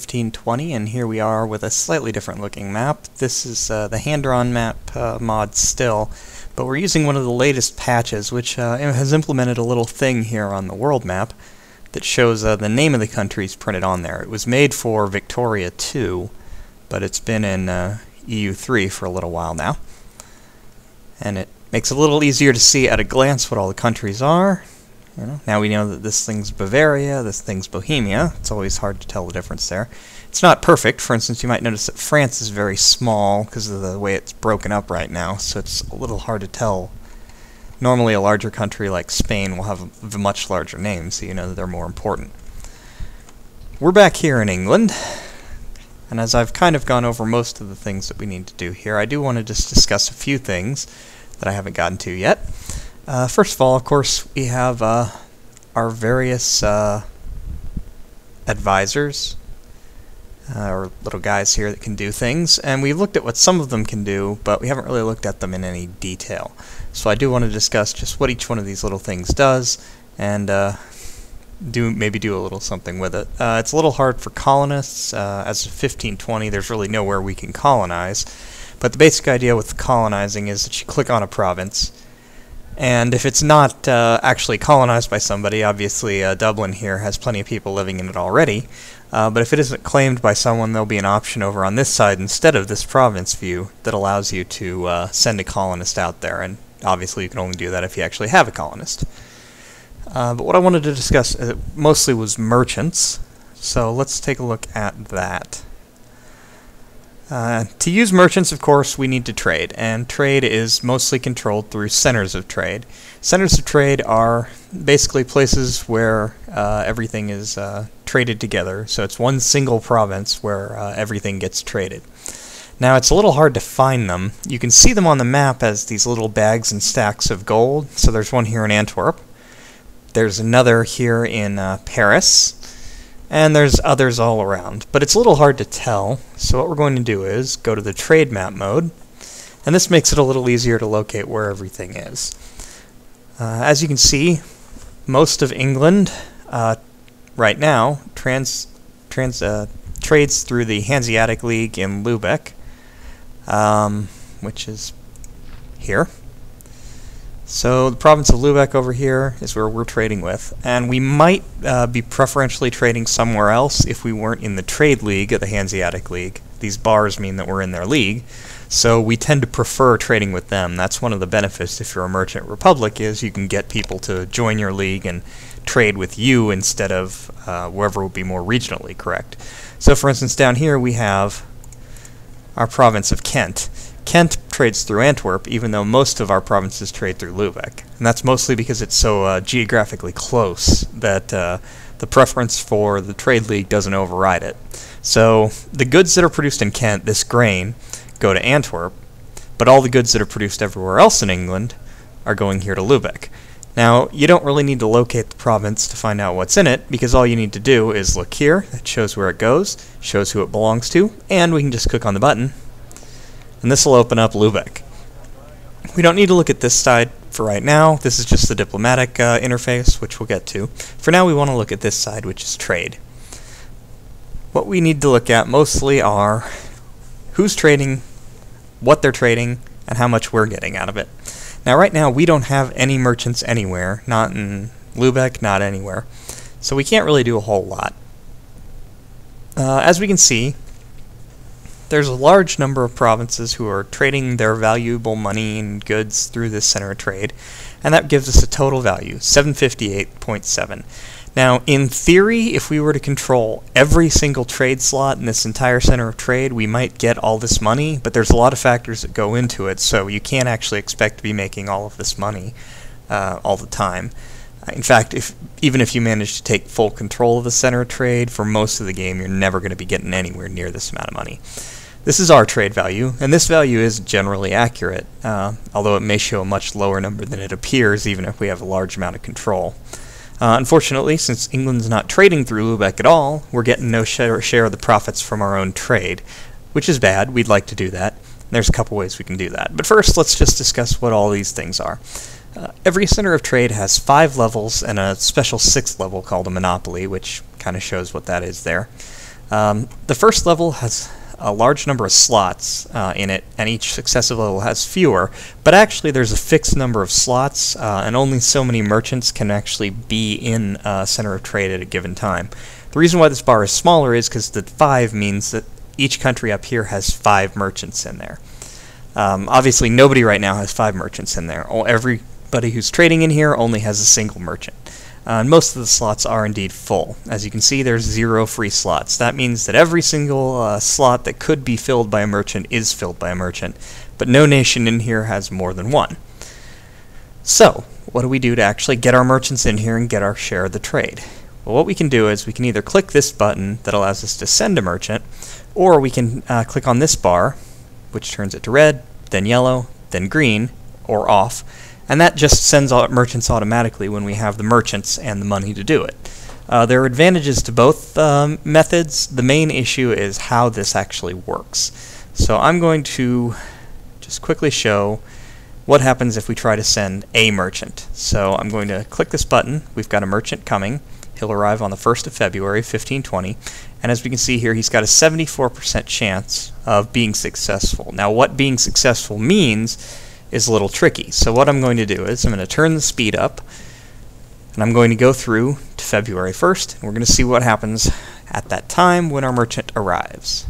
1520, and here we are with a slightly different looking map. This is the hand-drawn map mod still, but we're using one of the latest patches, which has implemented a little thing here on the world map that shows the name of the countries printed on there. It was made for Victoria 2, but it's been in EU3 for a little while now. And it makes it a little easier to see at a glance what all the countries are. Now we know that this thing's Bavaria, this thing's Bohemia. It's always hard to tell the difference there. It's not perfect. For instance, you might notice that France is very small because of the way it's broken up right now, so it's a little hard to tell. Normally a larger country like Spain will have a much larger name, so you know that they're more important. We're back here in England, and as I've kind of gone over most of the things that we need to do here, I do want to just discuss a few things that I haven't gotten to yet. First of all, of course, we have our various advisors, or little guys here that can do things, and we've looked at what some of them can do, but we haven't really looked at them in any detail. So I do want to discuss just what each one of these little things does, and maybe do a little something with it. It's a little hard for colonists. As of 1520, there's really nowhere we can colonize, but the basic idea with colonizing is that you click on a province, and if it's not actually colonized by somebody, obviously Dublin here has plenty of people living in it already, but if it isn't claimed by someone, there'll be an option over on this side instead of this province view that allows you to send a colonist out there, and obviously you can only do that if you actually have a colonist. But what I wanted to discuss mostly was merchants, so let's take a look at that. To use merchants, of course, we need to trade, and trade is mostly controlled through centers of trade. Centers of trade are basically places where everything is traded together, so it's one single province where everything gets traded. Now, it's a little hard to find them. You can see them on the map as these little bags and stacks of gold, so there's one here in Antwerp. There's another here in Paris. And there's others all around, but it's a little hard to tell, so what we're going to do is go to the trade map mode, and this makes it a little easier to locate where everything is. As you can see, most of England right now trades through the Hanseatic League in Lubeck, which is here. So the province of Lubeck over here is where we're trading with, and we might be preferentially trading somewhere else if we weren't in the trade league of the Hanseatic League. These bars mean that we're in their league, so we tend to prefer trading with them. That's one of the benefits if you're a merchant republic, is you can get people to join your league and trade with you instead of wherever would be more regionally correct. So for instance, down here we have our province of Kent. Kent trades through Antwerp, even though most of our provinces trade through Lubeck. And that's mostly because it's so geographically close that the preference for the trade league doesn't override it. So the goods that are produced in Kent, this grain, go to Antwerp, but all the goods that are produced everywhere else in England are going here to Lubeck. Now, you don't really need to locate the province to find out what's in it, because all you need to do is look here. That shows where it goes, shows who it belongs to, and we can just click on the button, and this will open up Lubeck. We don't need to look at this side for right now. This is just the diplomatic interface, which we'll get to. For now, we want to look at this side, which is trade. What we need to look at mostly are who's trading, what they're trading, and how much we're getting out of it. Now, right now, we don't have any merchants anywhere, not in Lubeck, not anywhere. So we can't really do a whole lot. As we can see, there's a large number of provinces who are trading their valuable money and goods through this center of trade, and that gives us a total value, 758.7. Now, in theory, if we were to control every single trade slot in this entire center of trade, we might get all this money, but there's a lot of factors that go into it, so you can't actually expect to be making all of this money all the time. In fact, even if you manage to take full control of the center of trade, for most of the game, you're never going to be getting anywhere near this amount of money. This is our trade value, and this value is generally accurate, although it may show a much lower number than it appears, even if we have a large amount of control. Unfortunately, since England's not trading through Lubeck at all, we're getting no share of the profits from our own trade, which is bad. We'd like to do that. There's a couple ways we can do that. But first, let's just discuss what all these things are. Every center of trade has 5 levels and a special 6th level called a monopoly, which kind of shows what that is there. The first level has a large number of slots in it, and each successive level has fewer, but actually there's a fixed number of slots, and only so many merchants can actually be in Center of Trade at a given time. The reason why this bar is smaller is because the 5 means that each country up here has 5 merchants in there. Obviously nobody right now has 5 merchants in there. Everybody who's trading in here only has a single merchant. And most of the slots are indeed full. As you can see, there's 0 free slots. That means that every single slot that could be filled by a merchant is filled by a merchant, but no nation in here has more than 1. So, what do we do to actually get our merchants in here and get our share of the trade? Well, what we can do is we can either click this button that allows us to send a merchant, or we can click on this bar, which turns it to red, then yellow, then green, or off, and that just sends out merchants automatically when we have the merchants and the money to do it. There are advantages to both methods. The main issue is how this actually works. So I'm going to just quickly show what happens if we try to send a merchant. So I'm going to click this button. We've got a merchant coming. He'll arrive on the 1st of February, 1520, and as we can see here, he's got a 74% chance of being successful. Now, what being successful means is a little tricky. So what I'm going to do is I'm going to turn the speed up, and I'm going to go through to February 1st, and we're going to see what happens at that time when our merchant arrives.